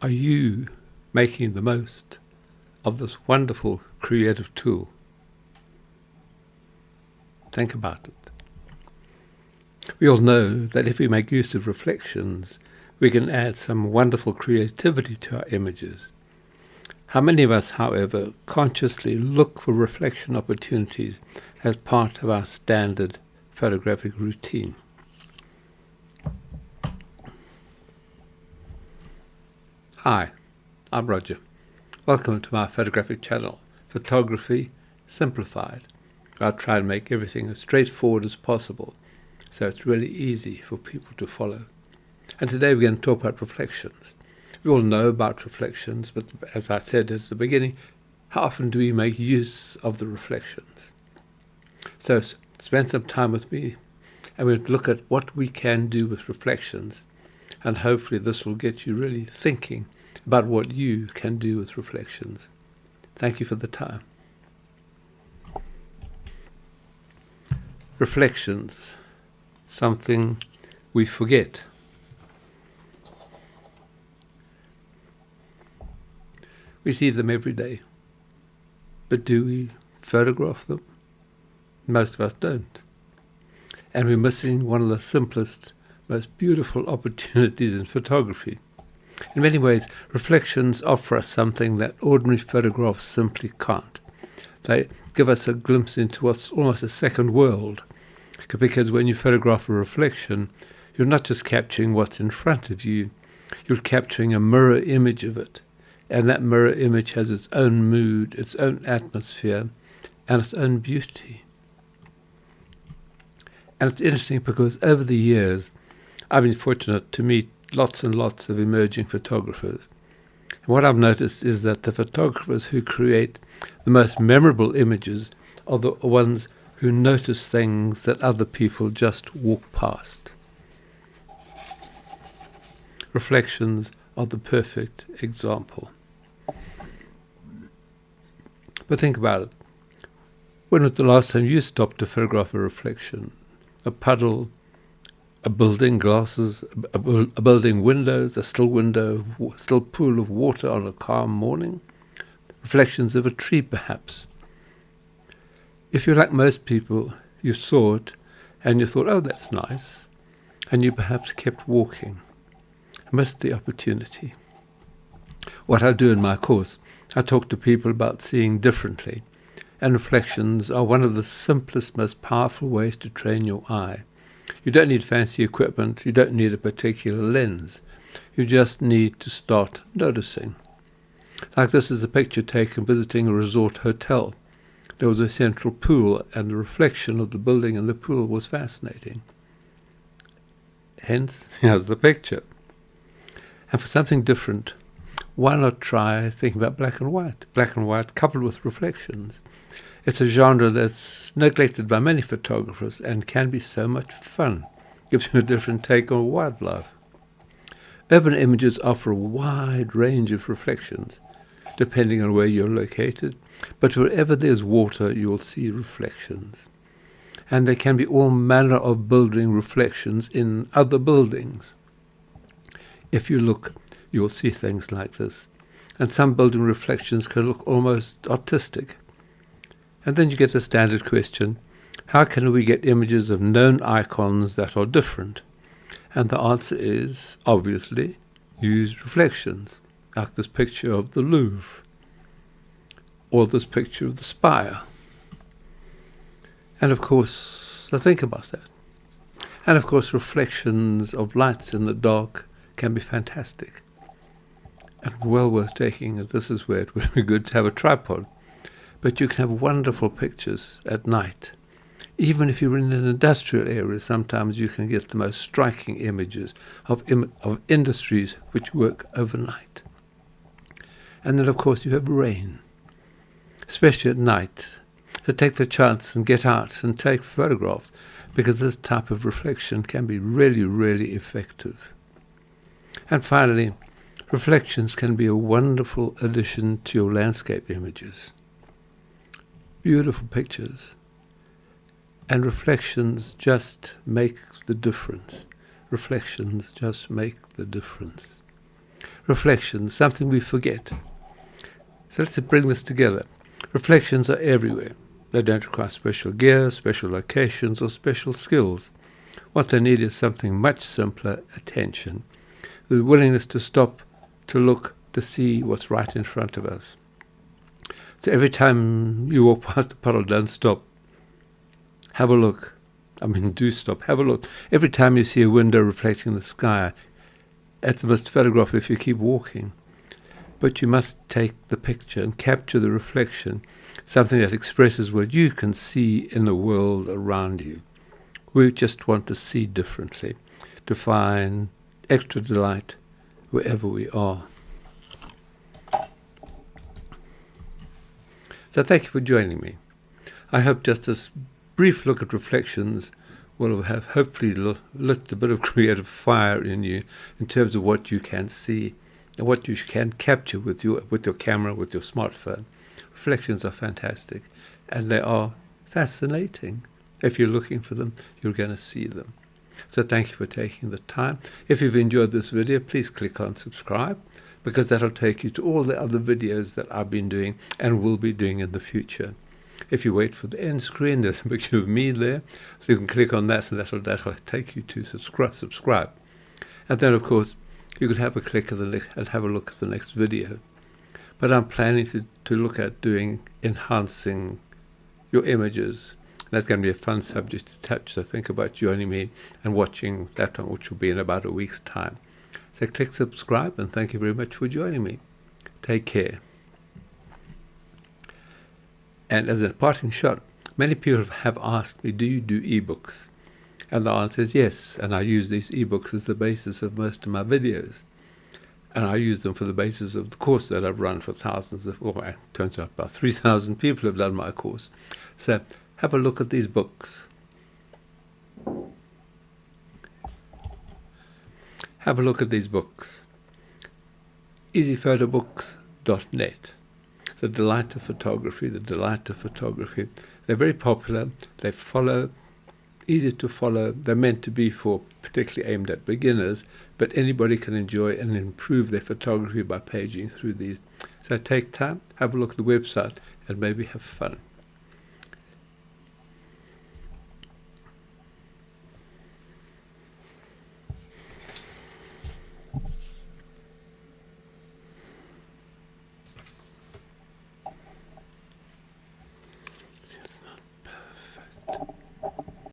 Are you making the most of this wonderful creative tool? Think about it. We all know that if we make use of reflections, we can add some wonderful creativity to our images. How many of us, however, consciously look for reflection opportunities as part of our standard photographic routine? Hi, I'm Roger. Welcome to my photographic channel, Photography Simplified. I'll try and make everything as straightforward as possible, so it's really easy for people to follow. And today we're going to talk about reflections. We all know about reflections, but as I said at the beginning, how often do we make use of the reflections? So spend some time with me and we'll look at what we can do with reflections, and hopefully this will get you really thinking about what you can do with reflections. Thank you for the time. Reflections, something we forget. We see them every day, but do we photograph them? Most of us don't. And we're missing one of the simplest, most beautiful opportunities in photography. In many ways, reflections offer us something that ordinary photographs simply can't. They give us a glimpse into what's almost a second world, because when you photograph a reflection, you're not just capturing what's in front of you, you're capturing a mirror image of it. And that mirror image has its own mood, its own atmosphere, and its own beauty. And it's interesting because over the years, I've been fortunate to meet lots and lots of emerging photographers. And what I've noticed is that the photographers who create the most memorable images are the ones who notice things that other people just walk past. Reflections are the perfect example. But think about it. When was the last time you stopped to photograph a reflection? A puddle, a building, glasses, a building, windows, a still window, still pool of water on a calm morning? Reflections of a tree, perhaps. If you're like most people, you saw it and you thought, oh, that's nice, and you perhaps kept walking. Missed the opportunity. What I do in my course, I talk to people about seeing differently, and reflections are one of the simplest, most powerful ways to train your eye. You don't need fancy equipment, you don't need a particular lens, you just need to start noticing. Like this is a picture taken visiting a resort hotel. There was a central pool, and the reflection of the building in the pool was fascinating. Hence, here's the picture. And for something different, why not try thinking about black and white? Black and white coupled with reflections. It's a genre that's neglected by many photographers and can be so much fun. Gives you a different take on wildlife. Urban images offer a wide range of reflections, depending on where you're located, but wherever there's water, you will see reflections. And there can be all manner of building reflections in other buildings. If you look, you will see things like this. And some building reflections can look almost artistic. And then you get the standard question, how can we get images of known icons that are different? And the answer is, obviously, use reflections, like this picture of the Louvre, or this picture of the spire. And of course, so think about that. And of course, reflections of lights in the dark can be fantastic and well worth taking. And this is where it would be good to have a tripod. But you can have wonderful pictures at night. Even if you're in an industrial area, sometimes you can get the most striking images of industries which work overnight. And then, of course, you have rain, especially at night. So take the chance and get out and take photographs, because this type of reflection can be really, really effective. And finally, reflections can be a wonderful addition to your landscape images. Beautiful pictures. And reflections just make the difference. Reflections just make the difference. Reflections, something we forget. So let's bring this together. Reflections are everywhere. They don't require special gear, special locations, or special skills. What they need is something much simpler: attention. The willingness to stop, to look, to see what's right in front of us. So every time you walk past a puddle, don't stop. Have a look. Do stop. Have a look. Every time you see a window reflecting the sky, at the most photograph if you keep walking. But you must take the picture and capture the reflection, something that expresses what you can see in the world around you. We just want to see differently, to find extra delight wherever we are. So thank you for joining me. I hope just this brief look at reflections will have hopefully lit a bit of creative fire in you in terms of what you can see and what you can capture with your camera, with your smartphone. Reflections are fantastic, and they are fascinating. If you're looking for them, you're going to see them. So thank you for taking the time. If you've enjoyed this video, please click on subscribe, because that'll take you to all the other videos that I've been doing and will be doing in the future. If you wait for the end screen, there's a picture of me there, so you can click on that, and that'll take you to subscribe. And then, of course, you could have a click and have a look at the next video. But I'm planning to look at enhancing your images. That's going to be a fun subject to touch, so think about joining me and watching that one, which will be in about a week's time. So click subscribe, and thank you very much for joining me. Take care. And as a parting shot, many people have asked me, do you do ebooks? And the answer is yes, and I use these ebooks as the basis of most of my videos. And I use them for the basis of the course that I've run for thousands of, well, it turns out about 3,000 people have done my course. So have a look at these books. Have a look at these books. easyphotobooks.net. The delight of photography, the delight of photography. They're very popular. They follow, easy to follow. They're meant to be for particularly aimed at beginners, but anybody can enjoy and improve their photography by paging through these. So take time, have a look at the website, and maybe have fun.